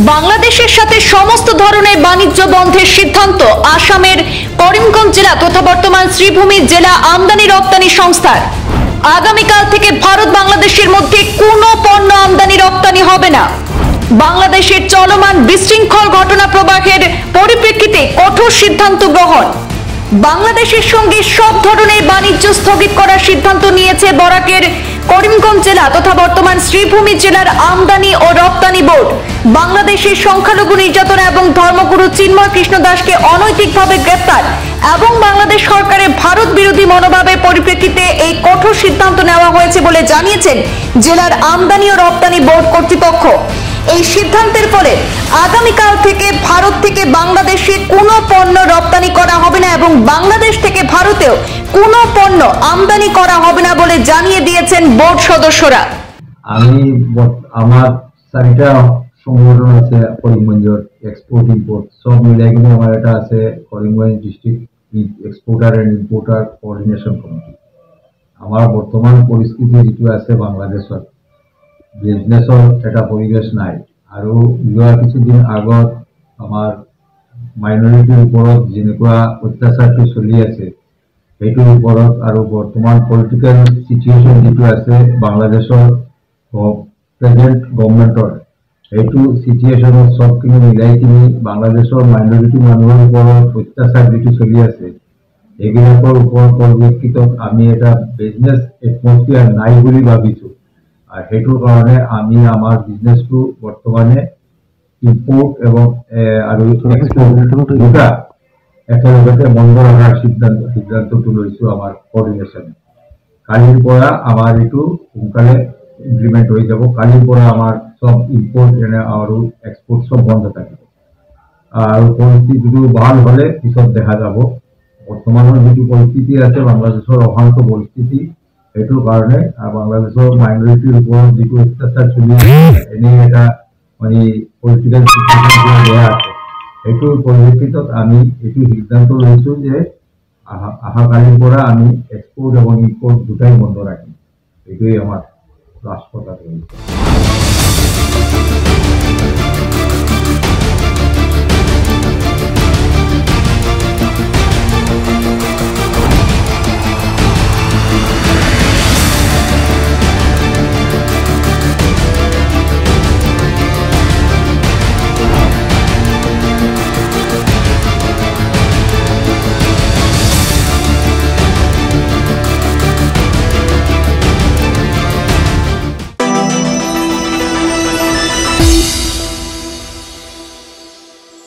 বাংলাদেশের সাথে সমস্ত ধরনের বাণিজ্য বন্ধের সিদ্ধান্ত আসামের করিমগঞ্জ জেলা তথা বর্তমান শ্রীভূমি জেলা আমদানি রপ্তানি সংস্থার। আগামীকাল থেকে ভারত বাংলাদেশের মধ্যে কোনো পণ্য আমদানি রপ্তানি হবে না। বাংলাদেশের চলমান বিশৃঙ্খল ঘটনা প্রবাহের পরিপ্রেক্ষিতে কঠোর সিদ্ধান্ত গ্রহণ। বাংলাদেশের সঙ্গে সব ধরনের বাণিজ্য স্থগিত করার সিদ্ধান্ত নিয়েছে বরাকের করিমগঞ্জ জেলা তথা বর্তমান শ্রীভূমি জেলার আমদানি ও রপ্তানি বোর্ড। বাংলাদেশের সংখ্যালঘু নির্যাতন এবং ধর্মগুরু চিন্ময় কৃষ্ণ দাসকে অনৈতিকভাবে গ্রেপ্তার এবং বাংলাদেশ সরকারের ভারত বিরোধী মনোভাবের পরিপ্রেক্ষিতে এই কঠোর সিদ্ধান্ত নেওয়া হয়েছে বলে জানিয়েছেন জেলার আমদানি ও রপ্তানি বোর্ড কর্তৃপক্ষ। এই সিদ্ধান্তের ফলে আগামীকাল থেকে ভারত থেকে বাংলাদেশে কোনো পণ্য রপ্তানি করা হবে না এবং বাংলাদেশ থেকে ভারতেও কোনো পণ্য আমদানি করা হবে না বলে জানিয়ে দিয়েছেন বোর্ড সদস্যরা। আমি আমার চারিটা সংগঠন আছে করিমগঞ্জের এক্সপোর্ট ইম্পোর্ট সব মিলাই কিনে আমার এটা আছে Karimganj district exporter and importer coordination committee. আমার বর্তমান পরিস্থিতি যেটো আছে বাংলাদেশত বিজনেসৰ এটা পৰিবেশ নাই আৰু যোৱা কিছুদিন আগত আমাৰ মাইনৰিটিৰ ওপৰত যেনেকুৱা অত্যাচাৰটো চলি আছে সেইটোৰ ওপৰত আৰু বৰ্তমান পলিটিকেল সিচুৱেশ্যন যেটো আছে বাংলাদেশৰ প্ৰেজেন্ট গভৰ্ণমেণ্টৰ এইটো সিচুৱেশ্যনত সবখিনি মিলাই কিনি বাংলাদেশৰ মাইনৰিটি মানুহৰ ওপৰত অত্যাচাৰ যেটো চলি আছে এইবিলাকৰ ওপৰত পৰিপ্ৰেক্ষিতত আমি এটা বিজনেস এটমস্ফিয়াৰ নাই বুলি ভাবিছোঁ। আৰ সেইটোৰ কাৰণে আমি আমাৰ বিজনেসটো বৰ্তমানে ইম্পোৰ্ট এবং আৰু এক্সপোৰ্ট দুটা একেলগতে বন্ধ ৰখাৰ সিদ্ধান্তটো লৈছো আমাৰ কোঅৰ্ডিনেশনে। কালিৰ পৰা আমাৰ এইটো সোনকালে ইমপ্লিমেন্ট হৈ যাব। কালিৰ পৰা আমাৰ সব ইম্পোৰ্ট আৰু এক্সপোৰ্ট সব বন্ধ থাকিব আৰু পৰিস্থিতিটো ভাল হলে পিছত দেখা যাব। বৰ্তমানৰ যিটো পৰিস্থিতি আছে বাংলাদেশৰ অশান্ত পৰিস্থিতি এইটোৰ কাৰণে বাংলাদেশৰ মাইনৰিটিৰ ওপৰত যিটো অত্যাচাৰ চলি আছে এনে এটা মানে পলিটিকেল সিচুৱেশ্যন বেয়া আছে এইটোৰ পৰিপ্ৰেক্ষিতত আমি এইটো সিদ্ধান্ত লৈছো যে অহাকালিৰ পৰা আমি এক্সপোৰ্ট এবং ইম্পোৰ্ট দুটাই বন্ধ ৰাখিম। এইটোৱেই আমাৰ লাষ্ট কথা।